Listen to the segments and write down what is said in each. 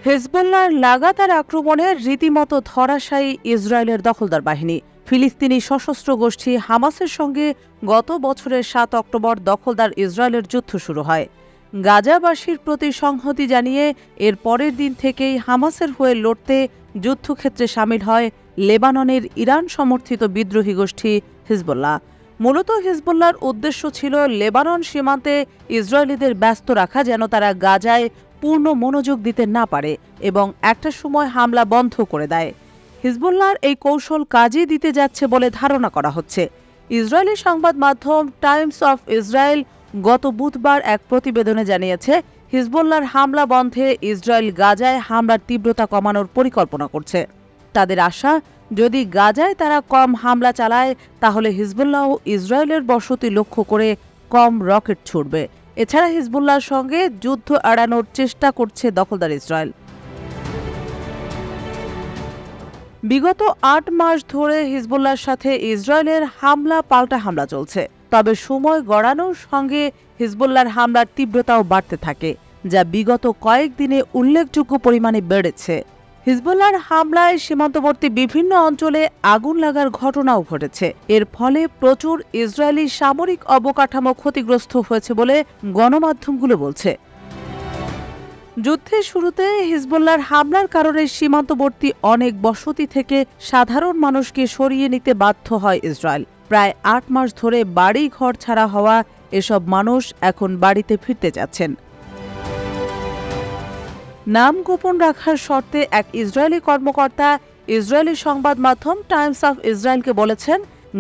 হেজবুল্লাহর লাগাতার আক্রমণে রীতিমতো ধরাশায়ী ইসরায়েলের দখলদার বাহিনী। ফিলিস্তিনি সশস্ত্র গোষ্ঠী হামাসের সঙ্গে গত বছরের ৭ অক্টোবর দখলদার ইসরায়েলের যুদ্ধ শুরু হয়। গাজাবাসীর প্রতি সংহতি জানিয়ে এর পরের দিন থেকেই হামাসের হয়ে লড়তে যুদ্ধক্ষেত্রে সামিল হয় লেবাননের ইরান সমর্থিত বিদ্রোহী গোষ্ঠী হিজবুল্লাহ। মূলত হিজবুল্লাহর উদ্দেশ্য ছিল লেবানন সীমান্তে ইসরায়েলিদের ব্যস্ত রাখা, যেন তারা গাজায় পূর্ণ মনোযোগ দিতে না পারে এবং একটা সময় হামলা বন্ধ করে দেয়। হিজবুল্লাহর এই কৌশল কাজে দিতে যাচ্ছে বলে ধারণা করা হচ্ছে। ইসরায়েলি সংবাদ মাধ্যম টাইমস অফ ইসরায়েল গত বুধবার এক প্রতিবেদনে জানিয়েছে, হিজবুল্লাহর হামলা বন্ধে ইসরায়েল গাজায় হামলার তীব্রতা কমানোর পরিকল্পনা করছে। তাদের আশা, যদি গাজায় তারা কম হামলা চালায় তাহলে হিজবুল্লাহ ইসরায়েলের বসতি লক্ষ্য করে কম রকেট ছুড়বে। এছাড়া হিজবুল্লাহর সঙ্গে যুদ্ধ এড়ানোর চেষ্টা করছে দখলদার ইসরায়েল। বিগত ৮ মাস ধরে হিজবুল্লাহর সাথে ইসরায়েলের হামলা পাল্টা হামলা চলছে। তবে সময় গড়ানোর সঙ্গে হিজবুল্লাহর হামলার তীব্রতাও বাড়তে থাকে, যা বিগত কয়েকদিনে উল্লেখযোগ্য পরিমাণে বেড়েছে। হিজবুল্লাহর হামলায় সীমান্তবর্তী বিভিন্ন অঞ্চলে আগুন লাগার ঘটনাও ঘটেছে। এর ফলে প্রচুর ইসরায়েলি সামরিক অবকাঠামো ক্ষতিগ্রস্ত হয়েছে বলে গণমাধ্যমগুলো বলছে। যুদ্ধের শুরুতে হিজবুল্লাহর হামলার কারণে সীমান্তবর্তী অনেক বসতি থেকে সাধারণ মানুষকে সরিয়ে নিতে বাধ্য হয় ইসরায়েল। প্রায় ৮ মাস ধরে বাড়ি ঘর ছাড়া হওয়া এসব মানুষ এখন বাড়িতে ফিরতে যাচ্ছেন। নাম গোপন রাখার শর্তে এক ইসরায়েলি কর্মকর্তা ইসরায়েলি সংবাদ মাধ্যম টাইমস অফ ইসরায়েলকে বলেছেন,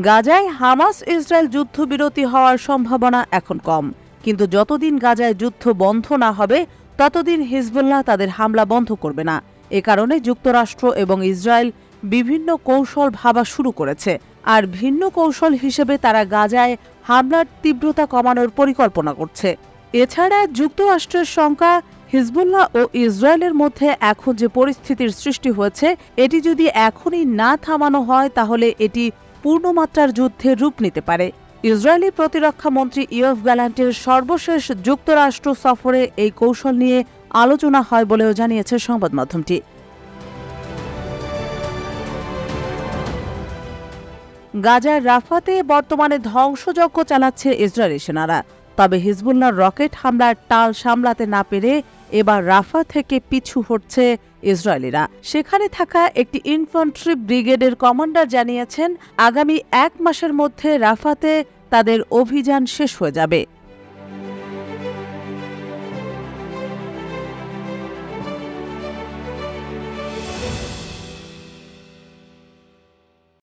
গাজায় হামাস ইসরায়েল যুদ্ধবিরতি হওয়ার সম্ভাবনা এখন কম, কিন্তু যতদিন গাজায় যুদ্ধ বন্ধ না হবে ততদিন হিজবুল্লাহ তাদের হামলা বন্ধ করবে না। এ কারণে যুক্তরাষ্ট্র এবং ইসরায়েল বিভিন্ন কৌশল ভাবা শুরু করেছে, আর ভিন্ন কৌশল হিসেবে তারা গাজায় হামলার তীব্রতা কমানোর পরিকল্পনা করছে। এছাড়া যুক্তরাষ্ট্রের শঙ্কা, হিজবুল্লাহ ও ইসরায়েলের মধ্যে এখন যে পরিস্থিতির সৃষ্টি হয়েছে, এটি যদি এখনই না থামানো হয় তাহলে এটি পূর্ণমাত্রার যুদ্ধের রূপ নিতে পারে। ইসরায়েলি প্রতিরক্ষা মন্ত্রী ইয়োভ গ্যালান্টের সর্বশেষ যুক্তরাষ্ট্র সফরে এই কৌশল নিয়ে আলোচনা হয় বলেও জানিয়েছে সংবাদ মাধ্যমটি। গাজার রাফাতে বর্তমানে ধ্বংসযজ্ঞ চালাচ্ছে ইসরায়েলি সেনারা। তবে হিজবুল্লাহর রকেট হামলার টাল সামলাতে না পেরে এবার রাফা থেকে পিছু হটছে ইসরায়েলিরা। সেখানে থাকা একটি ইনফ্যান্ট্রি ব্রিগেডের কমান্ডার জানিয়েছেন, আগামী ১ মাসের মধ্যে রাফাতে তাদের অভিযান শেষ হয়ে যাবে।